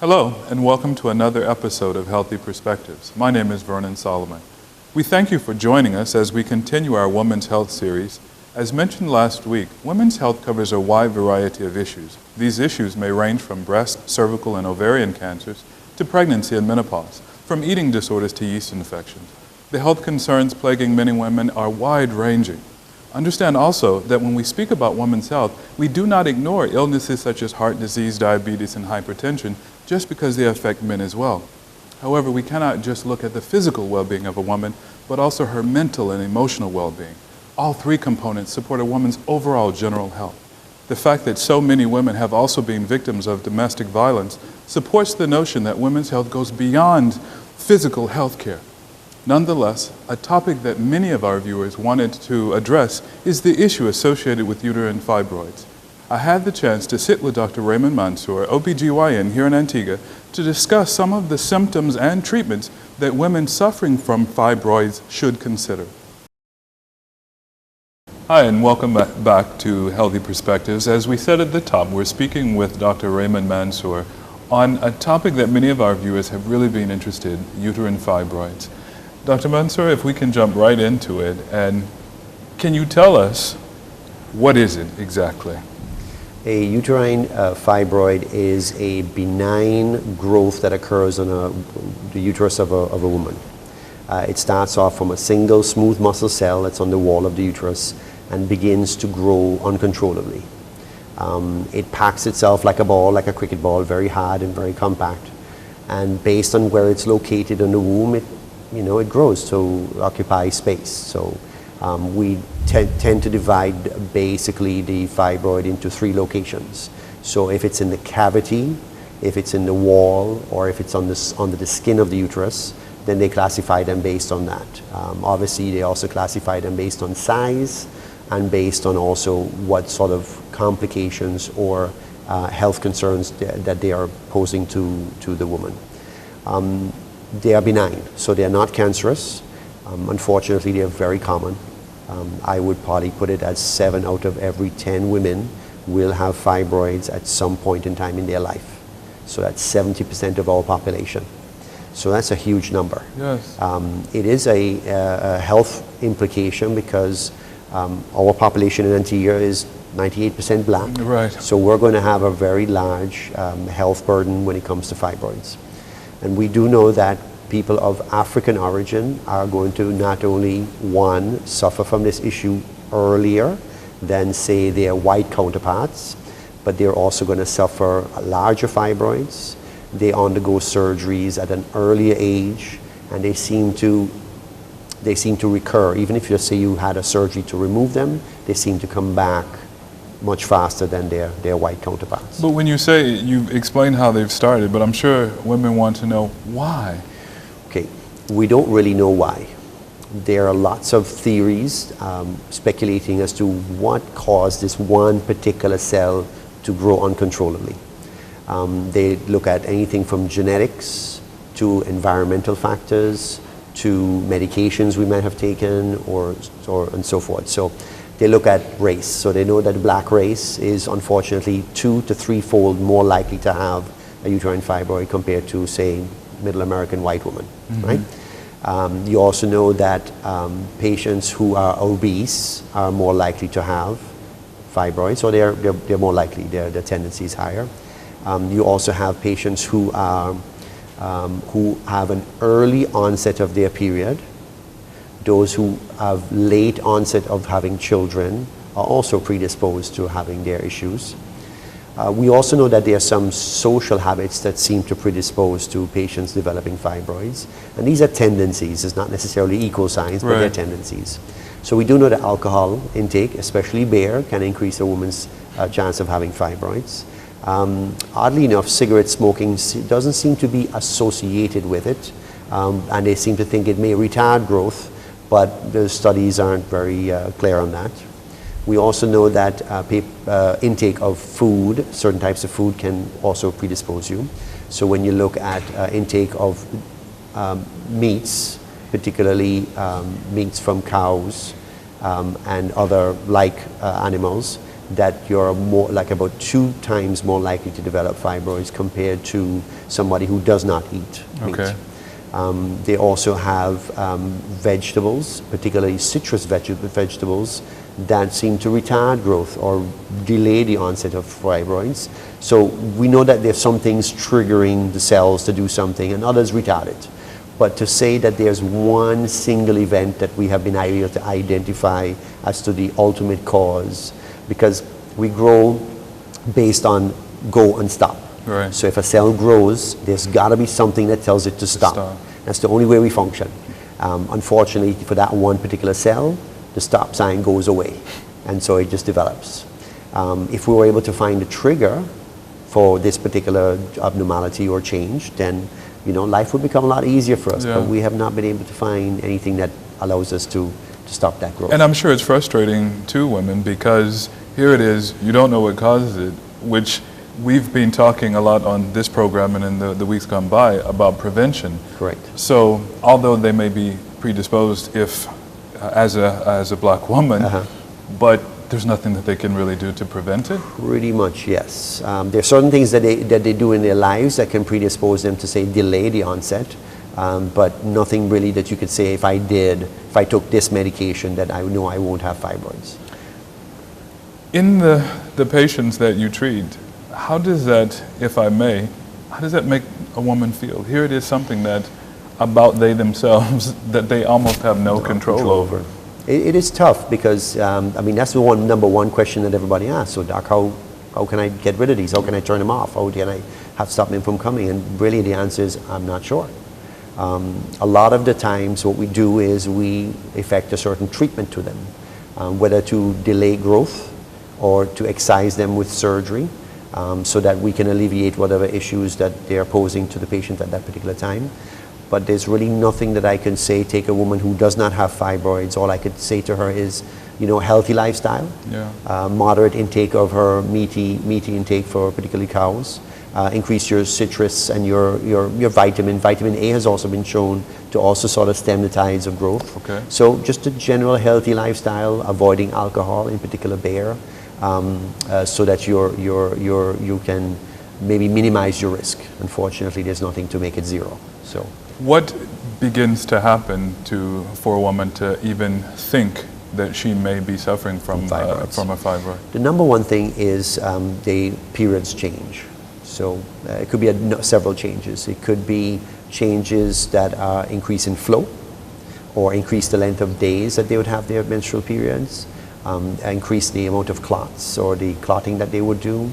Hello, and welcome to another episode of Healthy Perspectives. My name is Vernon Solomon. We thank you for joining us as we continue our Women's Health series. As mentioned last week, women's health covers a wide variety of issues. These issues may range from breast, cervical, and ovarian cancers to pregnancy and menopause, from eating disorders to yeast infections. The health concerns plaguing many women are wide-ranging. Understand also that when we speak about women's health, we do not ignore illnesses such as heart disease, diabetes, and hypertension just because they affect men as well. However, we cannot just look at the physical well-being of a woman, but also her mental and emotional well-being. All three components support a woman's overall general health. The fact that so many women have also been victims of domestic violence supports the notion that women's health goes beyond physical health care. Nonetheless, a topic that many of our viewers wanted to address is the issue associated with uterine fibroids. I had the chance to sit with Dr. Raymond Mansoor, OBGYN here in Antigua, to discuss some of the symptoms and treatments that women suffering from fibroids should consider. Hi, and welcome back to Healthy Perspectives. As we said at the top, we're speaking with Dr. Raymond Mansoor on a topic that many of our viewers have really been interested in, uterine fibroids. Dr. Mansoor, if we can jump right into it, and can you tell us what is it exactly? A uterine fibroid is a benign growth that occurs on the uterus of a woman. It starts off from a single smooth muscle cell that's on the wall of the uterus and begins to grow uncontrollably. It packs itself like a ball, like a cricket ball, very hard and very compact. And based on where it's located in the womb, it grows to occupy space. So we tend to divide basically the fibroid into three locations. So if it's in the cavity, if it's in the wall, or if it's under the skin of the uterus, then they classify them based on that. Obviously, they also classify them based on size and based on also what sort of complications or health concerns that they are posing to the woman. They are benign, so they are not cancerous. Unfortunately, they are very common. I would probably put it as 7 out of every 10 women will have fibroids at some point in time in their life. So that's 70% of our population. So that's a huge number. Yes. It is a health implication because our population in Antigua is 98% black. Right. So we're going to have a very large health burden when it comes to fibroids. And we do know that people of African origin are going to not only, one, suffer from this issue earlier than, say, their white counterparts, but they're also going to suffer larger fibroids. They undergo surgeries at an earlier age, and they seem to recur. Even if you say you had a surgery to remove them, they seem to come back much faster than their white counterparts. But when you say, you've explained how they've started, but I'm sure women want to know why. Okay, we don't really know why. There are lots of theories speculating as to what caused this one particular cell to grow uncontrollably. They look at anything from genetics to environmental factors to medications we might have taken and so forth. So they look at race. So they know that the black race is unfortunately 2 to 3-fold more likely to have a uterine fibroid compared to, say, middle American white woman, right? You also know that patients who are obese are more likely to have fibroids, so they're more likely, their tendency is higher. You also have patients who have an early onset of their period. Those who have late onset of having children are also predisposed to having their issues. We also know that there are some social habits that seem to predispose to patients developing fibroids. And these are tendencies. It's not necessarily equal signs, but they're tendencies. So we do know that alcohol intake, especially beer, can increase a woman's chance of having fibroids. Oddly enough, cigarette smoking doesn't seem to be associated with it. And they seem to think it may retard growth, but the studies aren't very clear on that. We also know that intake of food, certain types of food, can also predispose you. So when you look at intake of meats, particularly meats from cows and other animals, that you're more like about 2 times more likely to develop fibroids compared to somebody who does not eat meat. Okay. They also have vegetables, particularly citrus vegetables, that seem to retard growth or delay the onset of fibroids. So we know that there's some things triggering the cells to do something and others retard it. But to say that there's one single event that we have been able to identify as to the ultimate cause, because we grow based on go and stop. Right. So if a cell grows, there's got to be something that tells it to stop. That's the only way we function. Unfortunately, for that one particular cell, the stop sign goes away, and so it just develops. If we were able to find a trigger for this particular abnormality or change, then life would become a lot easier for us. Yeah. But we have not been able to find anything that allows us to stop that growth. And I'm sure it's frustrating to women because here it is, you don't know what causes it, which we've been talking a lot on this program and in the weeks gone by about prevention. Correct. So although they may be predisposed if as a black woman, but there's nothing that they can really do to prevent it? Pretty much, yes. There are certain things that they do in their lives that can predispose them to, say, delay the onset, but nothing really that you could say, if I took this medication, that I know I won't have fibroids. In the patients that you treat, how does that, if I may, how does that make a woman feel? Here it is something that about they themselves that they almost have no control over. It is tough because, that's the number one question that everybody asks. So, doc, how can I get rid of these? How can I turn them off? How can I have stop them from coming? And really the answer is, I'm not sure. A lot of the times what we do is we effect a certain treatment to them, whether to delay growth or to excise them with surgery, so that we can alleviate whatever issues that they're posing to the patient at that particular time. But there's really nothing that I can say, take a woman who does not have fibroids, all I could say to her is, healthy lifestyle, moderate intake of her meaty intake for particularly cows, increase your citrus and your vitamin. Vitamin A has also been shown to also sort of stem the tides of growth. Okay. So just a general healthy lifestyle, avoiding alcohol, in particular beer, so that you can maybe minimize your risk. Unfortunately, there's nothing to make it zero. So. What begins to happen for a woman to even think that she may be suffering from a fibroid? The number one thing is the periods change. So it could be several changes. It could be changes that increase in flow or increase the length of days that they would have their menstrual periods, increase the amount of clots or the clotting that they would do,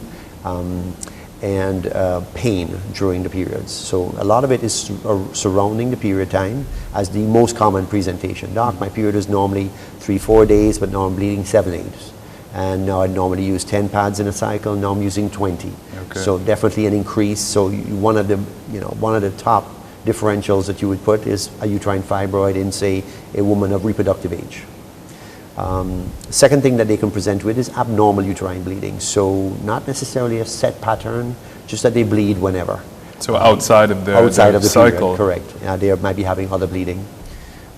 and pain during the periods. So a lot of it is surrounding the period time as the most common presentation. Doc, my period is normally 3-4 days, but now I'm bleeding 7 days. And now I normally use 10 pads in a cycle, now I'm using 20. Okay. So definitely an increase. So one of the top differentials that you would put is a uterine fibroid in, say, a woman of reproductive age. Second thing that they can present with is abnormal uterine bleeding. So not necessarily a set pattern, just that they bleed whenever. So outside of the cycle. Period, correct. They might be having other bleeding.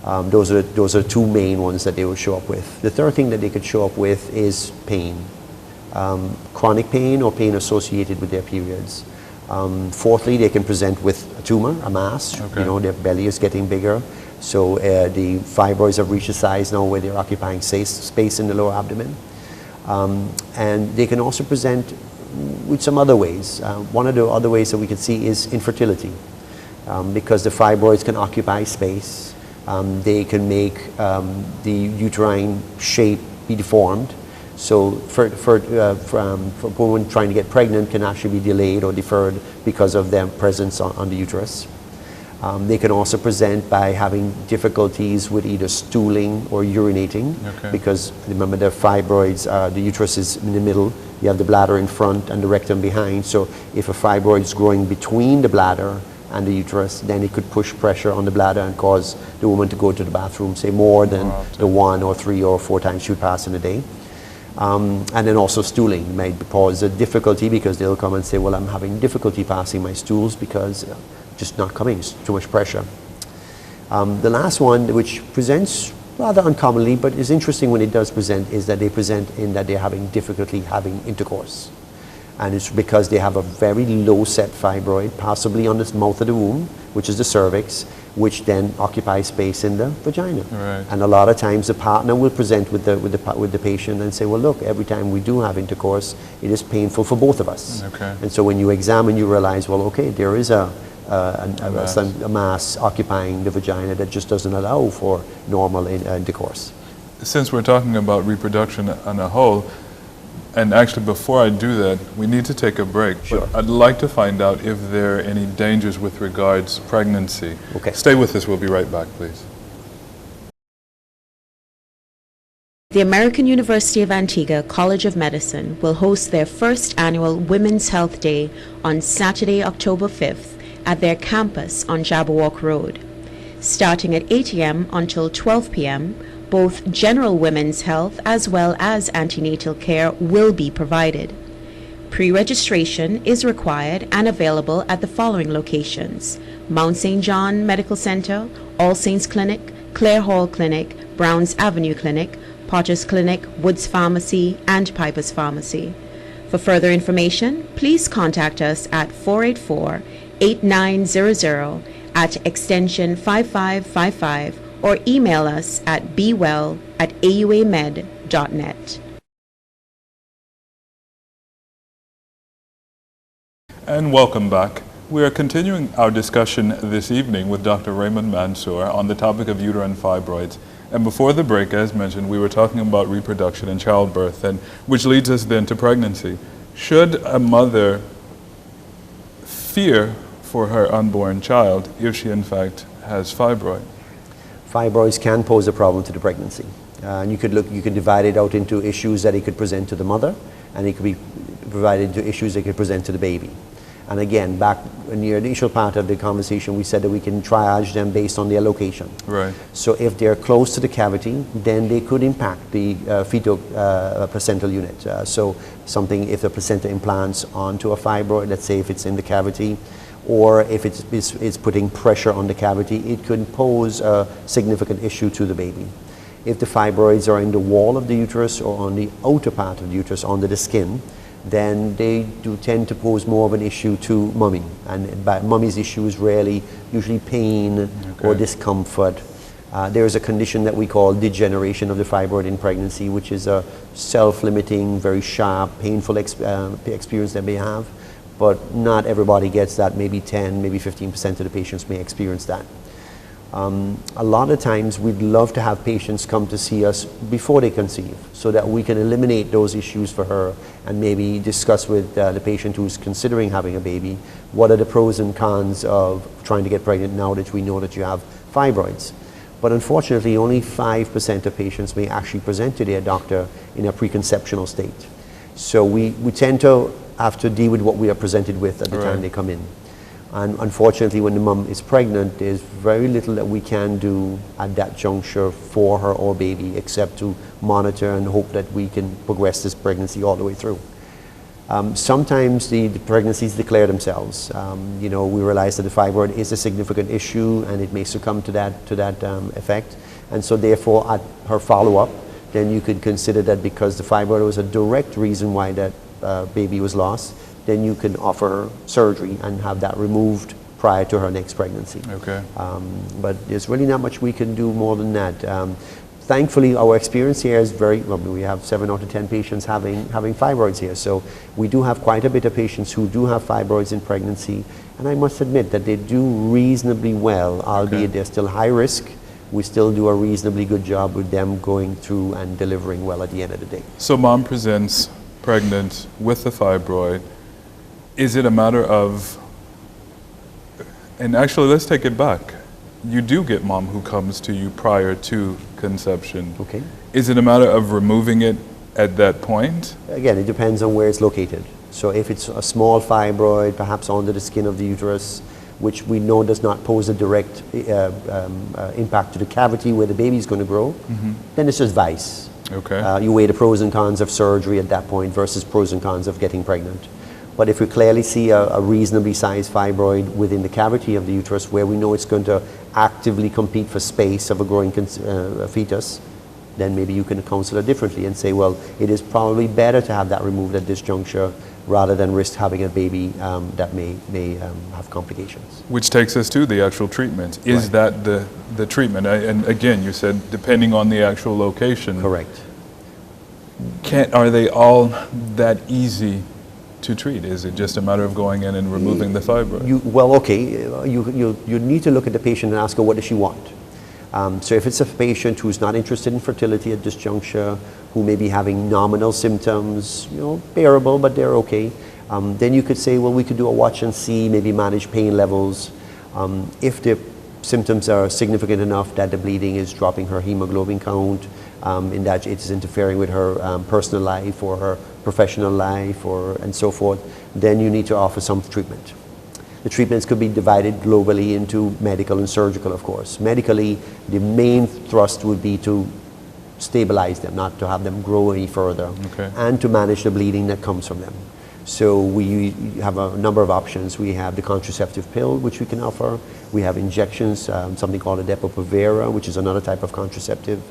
Those are two main ones that they will show up with. The third thing that they could show up with is pain, chronic pain or pain associated with their periods. Fourthly, they can present with a tumor, a mass. Okay. Their belly is getting bigger. So the fibroids have reached a size now where they're occupying space in the lower abdomen. And they can also present with some other ways. One of the other ways that we can see is infertility. Because the fibroids can occupy space, they can make the uterine shape be deformed. So for women trying to get pregnant can actually be delayed or deferred because of their presence on the uterus. They can also present by having difficulties with either stooling or urinating, because remember the fibroids, the uterus is in the middle, you have the bladder in front and the rectum behind. So if a fibroid is growing between the bladder and the uterus, then it could push pressure on the bladder and cause the woman to go to the bathroom, say more than the 1 or 3 or 4 times she would pass in a day. And then also stooling might cause a difficulty because they'll come and say, well, I'm having difficulty passing my stools because just not coming, it's too much pressure. The last one, which presents Rather uncommonly, but it's interesting when it does present, is that they present in that they're having difficulty having intercourse. And it's because they have a very low set fibroid, possibly on the mouth of the womb, which is the cervix, which then occupies space in the vagina. Right. And a lot of times the partner will present with the patient and say, well, look, every time we do have intercourse, it is painful for both of us. Okay. And so when you examine, you realize, well, okay, there is a mass occupying the vagina that just doesn't allow for normal intercourse. Since we're talking about reproduction on a whole, and actually before I do that, we need to take a break. Sure. But I'd like to find out if there are any dangers with regards pregnancy. Okay. Stay with us, we'll be right back, please. The American University of Antigua College of Medicine will host their first annual Women's Health Day on Saturday, October 5th at their campus on Jabberwock Road. Starting at 8 a.m. until 12 p.m., both general women's health as well as antenatal care will be provided. Pre-registration is required and available at the following locations: Mount St. John Medical Center, All Saints Clinic, Clare Hall Clinic, Browns Avenue Clinic, Potter's Clinic, Woods Pharmacy, and Piper's Pharmacy. For further information, please contact us at 484-8900 at extension 5555 or email us at bewell@auamed.net. And welcome back. We are continuing our discussion this evening with Dr. Raymond Mansoor on the topic of uterine fibroids. And before the break, as mentioned, we were talking about reproduction and childbirth, and which leads us then to pregnancy. Should a mother fear for her unborn child if she in fact has fibroid? Fibroids can pose a problem to the pregnancy. And you could divide it out into issues that it could present to the mother, and it could be provided into issues that it could present to the baby. And again, back in the initial part of the conversation, we said that we can triage them based on their location. Right. So if they're close to the cavity, then they could impact the fetal placental unit. So something, if the placenta implants onto a fibroid, let's say if it's in the cavity, or if it's putting pressure on the cavity, it could pose a significant issue to the baby. If the fibroids are in the wall of the uterus or on the outer part of the uterus, under the skin, then they do tend to pose more of an issue to mommy. And mommy's issue is usually pain or discomfort. There is a condition that we call degeneration of the fibroid in pregnancy, which is a self-limiting, very sharp, painful experience that they have. But not everybody gets that. Maybe 10, maybe 15% of the patients may experience that. A lot of times we'd love to have patients come to see us before they conceive so that we can eliminate those issues for her and maybe discuss with the patient who's considering having a baby what are the pros and cons of trying to get pregnant now that we know that you have fibroids. But unfortunately, only 5% of patients may actually present to their doctor in a preconceptional state. So we tend to have to deal with what we are presented with at the time they come in. And unfortunately, when the mom is pregnant, there's very little that we can do at that juncture for her or baby except to monitor and hope that we can progress this pregnancy all the way through. Sometimes the pregnancies declare themselves. We realize that the fibroid is a significant issue and it may succumb to that effect. And so therefore, at her follow-up, then you could consider that because the fibroid was a direct reason why that baby was lost, then you can offer her surgery and have that removed prior to her next pregnancy. Okay. But there's really not much we can do more than that. Thankfully, our experience here is we have 7 out of 10 patients having fibroids here. So we do have quite a bit of patients who do have fibroids in pregnancy. And I must admit that they do reasonably well, albeit they're still high risk. We still do a reasonably good job with them going through and delivering well at the end of the day. So mom presents pregnant with the fibroid. Is it a matter of, and actually let's take it back. You do get mom who comes to you prior to conception. Okay. Is it a matter of removing it at that point? Again, it depends on where it's located. So if it's a small fibroid, perhaps under the skin of the uterus, which we know does not pose a direct impact to the cavity where the baby is going to grow, then it's just vice. Okay. You weigh the pros and cons of surgery at that point versus pros and cons of getting pregnant. But if we clearly see a reasonably sized fibroid within the cavity of the uterus where we know it's going to actively compete for space of a growing fetus, then maybe you can counsel her differently and say, well, it is probably better to have that removed at this juncture rather than risk having a baby that may have complications. Which takes us to the actual treatment. Is Right. that the treatment? And again, you said depending on the actual location. Correct. Are they all that easy to treat? Is it just a matter of going in and removing the fibroid? You need to look at the patient and ask her, what does she want? So if it's a patient who's not interested in fertility at this juncture, who may be having nominal symptoms, bearable, but they're okay, then you could say, well, we could do a watch and see, maybe manage pain levels. If the symptoms are significant enough that the bleeding is dropping her hemoglobin count, in that it is interfering with her personal life or her professional life and so forth, then you need to offer some treatment. The treatments could be divided globally into medical and surgical, of course. Medically, the main thrust would be to stabilize them, not to have them grow any further, Okay. and to manage the bleeding that comes from them. So we have a number of options. We have the contraceptive pill, which we can offer. We have injections, something called a Depo-Provera, which is another type of contraceptive.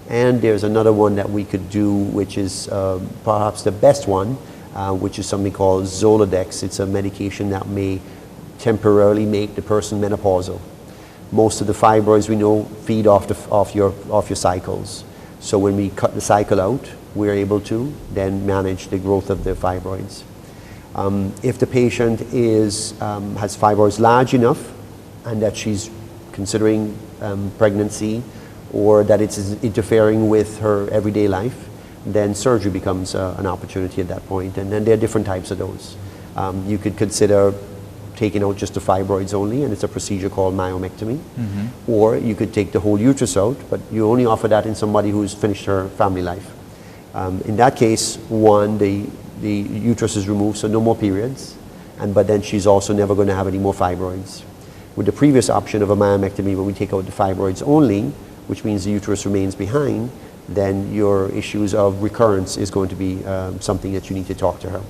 And there's another one that we could do, which is perhaps the best one, which is something called Zoladex. It's a medication that may temporarily make the person menopausal. Most of the fibroids we know feed off your cycles. So when we cut the cycle out, we're able to then manage the growth of the fibroids. If the patient has fibroids large enough and that she's considering pregnancy, or that it's interfering with her everyday life, then surgery becomes an opportunity at that point. And then there are different types of those. You could consider taking out just the fibroids only, and it's a procedure called myomectomy. Mm-hmm. Or you could take the whole uterus out, but you only offer that in somebody who's finished her family life. In that case, the uterus is removed, so no more periods, but then she's also never going to have any more fibroids. With the previous option of a myomectomy, when we take out the fibroids only, which means the uterus remains behind, then your issues of recurrence is going to be something that you need to talk to her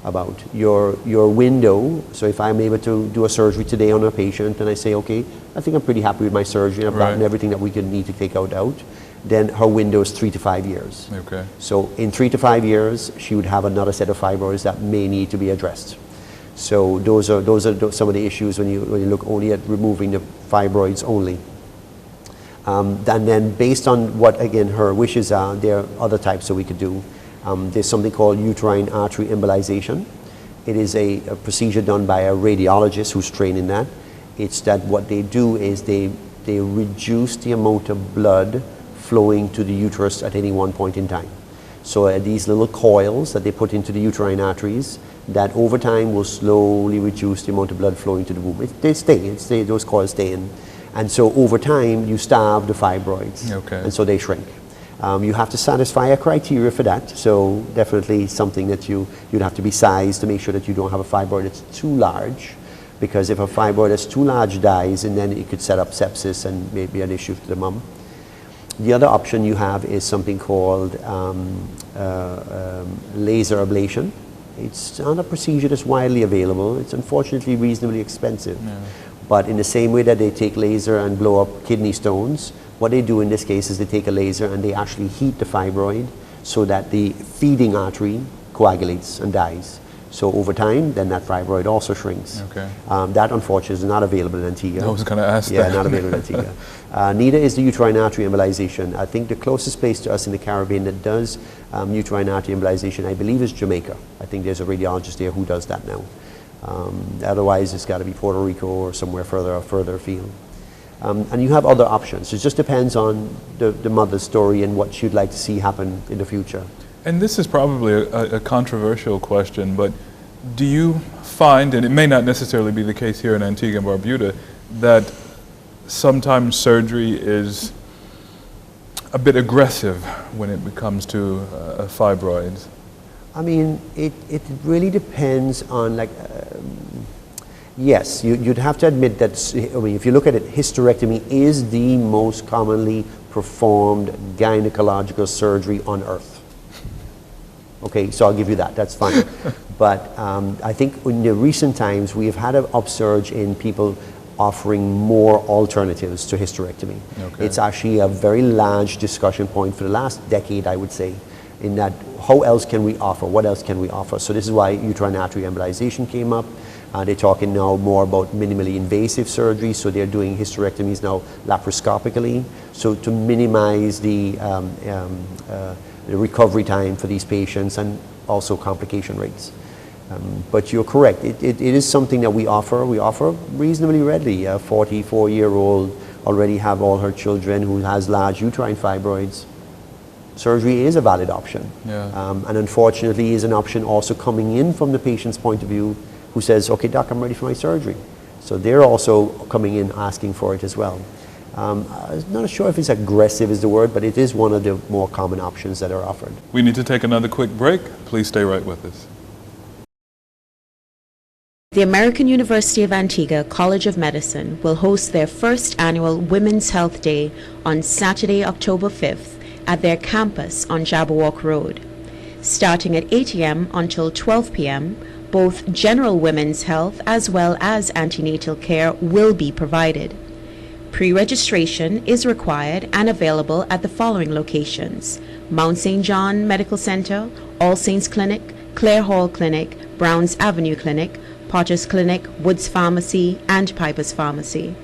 about. Your window, so if I'm able to do a surgery today on a patient and I say, okay, I think I'm pretty happy with my surgery, I've gotten everything that we could need to take out, then her window is 3 to 5 years. Okay. So in 3 to 5 years, she would have another set of fibroids that may need to be addressed. So those are some of the issues when you look only at removing the fibroids only. And then based on what, again, her wishes are, there are other types that we could do. There's something called uterine artery embolization. It is a procedure done by a radiologist who's trained in that. It's that what they do is they reduce the amount of blood flowing to the uterus at any one point in time. So these little coils that they put into the uterine arteries that over time will slowly reduce the amount of blood flowing to the womb. Those coils stay in. And so over time, you starve the fibroids, and so they shrink. You have to satisfy a criteria for that, so definitely something that you'd have to be sized to make sure that you don't have a fibroid that's too large, because if a fibroid that's too large dies, and then it could set up sepsis and maybe an issue to the mom. The other option you have is something called laser ablation. It's not a procedure that's widely available. It's unfortunately reasonably expensive. Yeah. But in the same way that they take laser and blow up kidney stones, what they do in this case is they take a laser and they actually heat the fibroid so that the feeding artery coagulates and dies. So over time, then that fibroid also shrinks. Okay. That unfortunately is not available in Antigua. I was going to ask that. Yeah, not available in Antigua. Neither is the uterine artery embolization. I think the closest place to us in the Caribbean that does uterine artery embolization, I believe, is Jamaica. I think there's a radiologist there who does that now. Otherwise, it's got to be Puerto Rico or somewhere further afield. And you have other options. It just depends on the mother's story and what she'd like to see happen in the future. And this is probably a controversial question, but do you find, and it may not necessarily be the case here in Antigua and Barbuda, that sometimes surgery is a bit aggressive when it comes to fibroids? I mean, it really depends on, yes, you'd have to admit that, if you look at it, hysterectomy is the most commonly performed gynecological surgery on earth. Okay, so I'll give you that, that's fine. But I think in the recent times, we have had an upsurge in people offering more alternatives to hysterectomy. Okay. It's actually a very large discussion point for the last decade, I would say, in that how else can we offer, what else can we offer? So this is why uterine artery embolization came up. They're talking now more about minimally invasive surgery, so they're doing hysterectomies now laparoscopically, so to minimize the recovery time for these patients and also complication rates. But you're correct, it is something that we offer reasonably readily. A 44-year-old already have all her children who has large uterine fibroids. Surgery is a valid option. Yeah. And unfortunately is an option also coming in from the patient's point of view who says, okay, doc, I'm ready for my surgery. So they're also coming in asking for it as well. I'm not sure if it's aggressive is the word, but it is one of the more common options that are offered. We need to take another quick break. Please stay right with us. The American University of Antigua College of Medicine will host their first annual Women's Health Day on Saturday, October 5th at their campus on Jabberwock Road. Starting at 8 a.m. until 12 p.m., both general women's health as well as antenatal care will be provided. Pre-registration is required and available at the following locations: Mount St. John Medical Center, All Saints Clinic, Clare Hall Clinic, Browns Avenue Clinic, Potter's Clinic, Woods Pharmacy, and Piper's Pharmacy.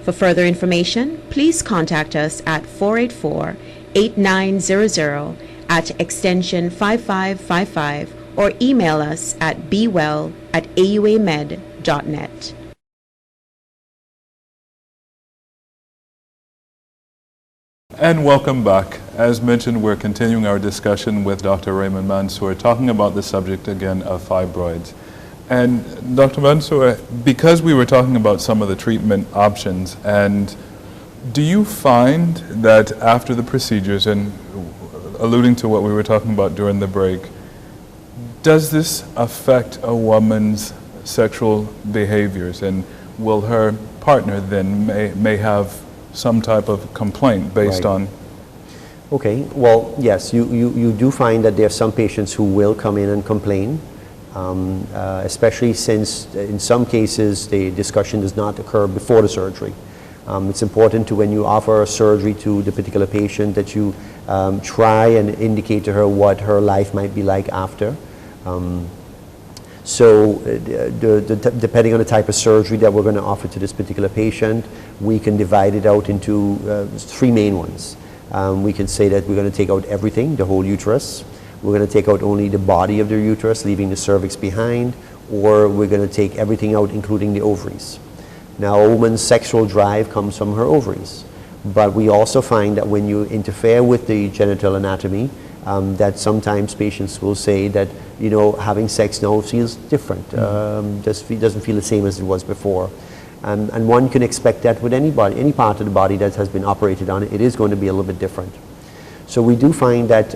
For further information, please contact us at 484-8900 at extension 5555 or email us at bewell@auamed.net. And welcome back. As mentioned, we're continuing our discussion with Dr. Raymond Mansoor, talking about the subject again of fibroids. And Dr. Mansoor, because we were talking about some of the treatment options, and do you find that after the procedures, and alluding to what we were talking about during the break, does this affect a woman's sexual behaviors, and will her partner then may have some type of complaint based on? Okay, well, yes, you do find that there are some patients who will come in and complain, especially since in some cases the discussion does not occur before the surgery. It's important to, when you offer surgery to the particular patient, that you try and indicate to her what her life might be like after. Depending on the type of surgery that we're going to offer to this particular patient, we can divide it out into three main ones. We can say that we're going to take out everything, the whole uterus. We're going to take out only the body of the uterus, leaving the cervix behind, or we're going to take everything out, including the ovaries. Now, a woman's sexual drive comes from her ovaries, but we also find that when you interfere with the genital anatomy, that sometimes patients will say that, you know, having sex now feels different, doesn't feel the same as it was before. And one can expect that with anybody, any part of the body that has been operated on, it is going to be a little bit different. So we do find that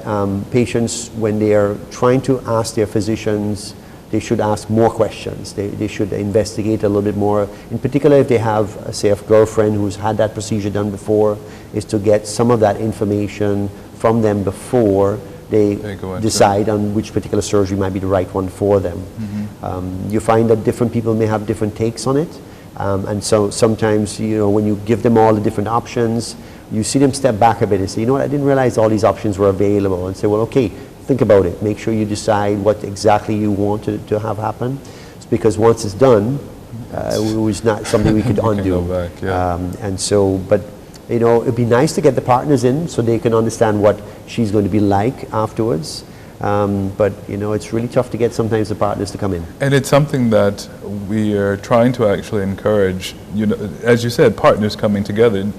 patients, when they are trying to ask their physicians, they should ask more questions. They should investigate a little bit more. In particular, if they have, say, a girlfriend who's had that procedure done before, is to get some of that information from them before they decide on which particular surgery might be the right one for them. You find that different people may have different takes on it. And so sometimes, you know, when you give them all the different options, you see them step back a bit and say, you know what, I didn't realize all these options were available. And say, well, okay, think about it. Make sure you decide what exactly you want to have happen. It's because once it's done, it was not something we could undo. Go back, yeah. And so, but, you know, it'd be nice to get the partners in so they can understand what she's going to be like afterwards. But, you know, it's really tough to get sometimes the partners to come in. And it's something that we are trying to actually encourage, you know, as you said, partners coming together.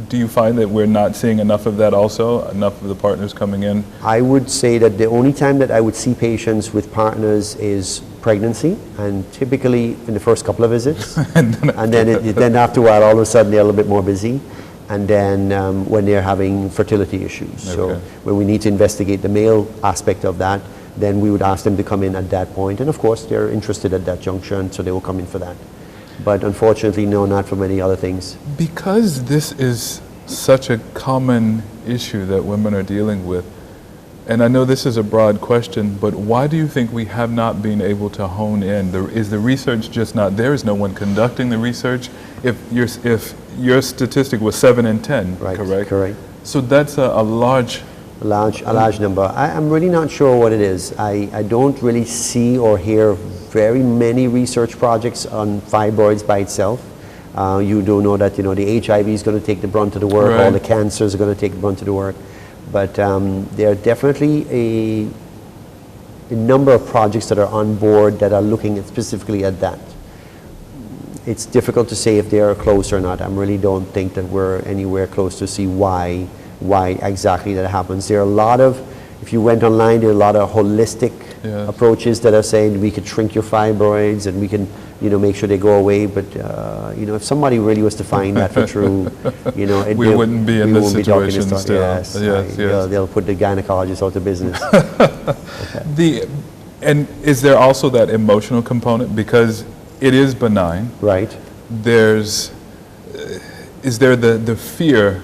Do you find that we're not seeing enough of that also, enough of the partners coming in? I would say that the only time that I would see patients with partners is pregnancy, and typically in the first couple of visits. and then after a while, all of a sudden they're a little bit more busy. And then when they're having fertility issues. Okay. So when we need to investigate the male aspect of that, then we would ask them to come in at that point. And of course, they're interested at that junction, so they will come in for that. But unfortunately, no, not for many other things. Because this is such a common issue that women are dealing with, And I know this is a broad question, but why do you think we have not been able to hone in? Is the research just not there? Is no one conducting the research? If your statistic was 7 in 10, Right, correct? correct. So that's a large... A large number. I'm really not sure what it is. I don't really see or hear very many research projects on fibroids by itself. You do know that, the HIV is going to take the brunt of the work, Right. all the cancers are going to take the brunt of the work. But there are definitely a number of projects that are on board that are looking specifically at that. It's difficult to say if they are close or not. I really don't think that we're anywhere close to see why exactly that happens. There are a lot of, if you went online, there are a lot of holistic Yes. approaches that are saying we could shrink your fibroids and we can, make sure they go away. But, if somebody really was to find that for true, We wouldn't be in this situation still. Yes, They'll put the gynecologist out of business. And is there also that emotional component? Because it is benign. Right. Is there the fear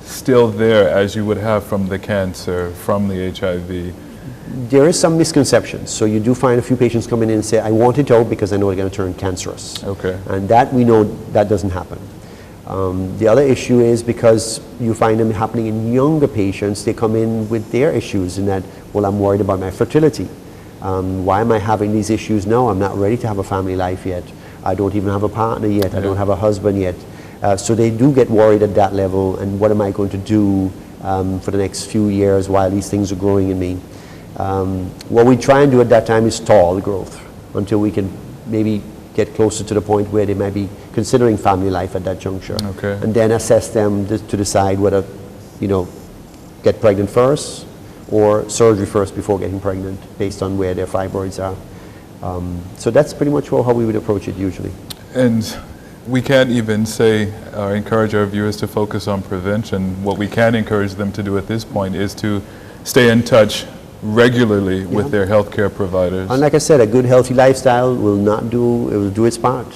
still there as you would have from the cancer, from the HIV? There is some misconceptions. So you do find a few patients come in and say, I want it out because I know they're going to turn cancerous. Okay. And that we know that doesn't happen. The other issue is because you find them happening in younger patients, they come in with their issues in that, well, I'm worried about my fertility. Why am I having these issues now? I'm not ready to have a family life yet. I don't even have a partner yet. I don't have a husband yet. So they do get worried at that level, and what am I going to do for the next few years while these things are growing in me? What we try and do at that time is stall the growth until we can maybe get closer to the point where they might be considering family life at that juncture. Okay. And then assess them to decide whether, get pregnant first or surgery first before getting pregnant based on where their fibroids are. So that's pretty much how we would approach it usually. And we can't even say or encourage our viewers to focus on prevention. What we can encourage them to do at this point is to stay in touch regularly with their healthcare providers. And like I said, a good healthy lifestyle it will do its part.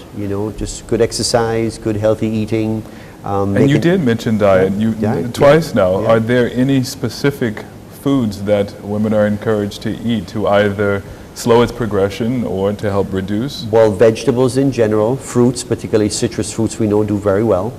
Just good exercise, good healthy eating. And you did mention diet twice now. Yeah. Are there any specific foods that women are encouraged to eat to either slow its progression or to help reduce? Well, vegetables in general, fruits, particularly citrus fruits, we know do very well.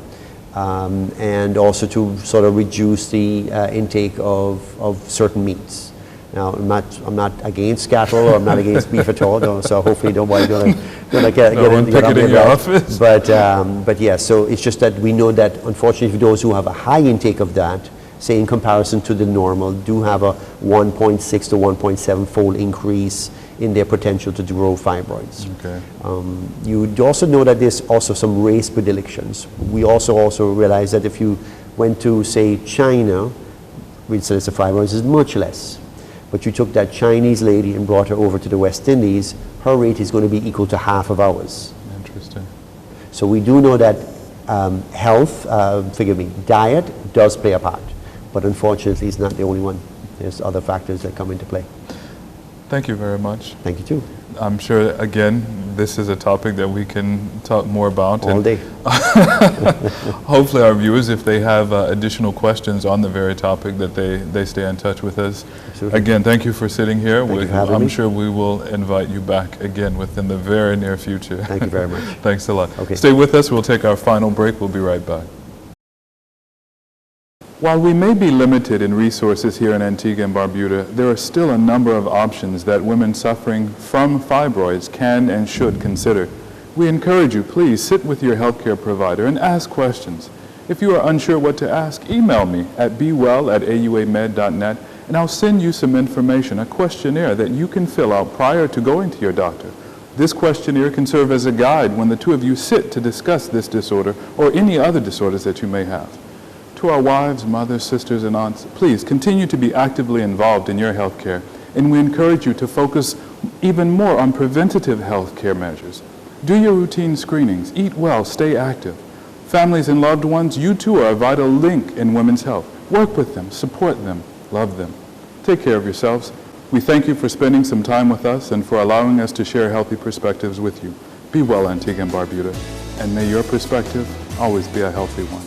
And also to sort of reduce the intake of certain meats. Now, I'm not against cattle or I'm not against beef at all, so hopefully nobody's going to get in your office. But yeah, so it's just that we know that unfortunately those who have a high intake of that, say in comparison to the normal, do have a 1.6 to 1.7 fold increase in their potential to grow fibroids. Okay. You also know that there's also some race predilections. We also realize that if you went to, say, China, incidence of fibroids is much less. But you took that Chinese lady and brought her over to the West Indies, her rate is going to be equal to half of ours. Interesting. So we do know that diet does play a part. But unfortunately, it's not the only one. There's other factors that come into play. Thank you very much. Thank you too. I'm sure, again, this is a topic that we can talk more about. All day. Hopefully our viewers, if they have additional questions on the very topic, that they stay in touch with us. Absolutely. Again, thank you for sitting here. Thank you for having I'm me. sure we will invite you back again within the very near future. Thank you very much. Thanks a lot. Okay. Stay with us. We'll take our final break. We'll be right back. While we may be limited in resources here in Antigua and Barbuda, there are still a number of options that women suffering from fibroids can and should consider. We encourage you, please sit with your healthcare provider and ask questions. If you are unsure what to ask, email me at bewell@auamed.net and I'll send you some information, a questionnaire that you can fill out prior to going to your doctor. This questionnaire can serve as a guide when the two of you sit to discuss this disorder or any other disorders that you may have. To our wives, mothers, sisters, and aunts, please continue to be actively involved in your health care, and we encourage you to focus even more on preventative health care measures. Do your routine screenings, eat well, stay active. Families and loved ones, you too are a vital link in women's health. Work with them, support them, love them. Take care of yourselves. We thank you for spending some time with us and for allowing us to share healthy perspectives with you. Be well, Antigua and Barbuda, and may your perspective always be a healthy one.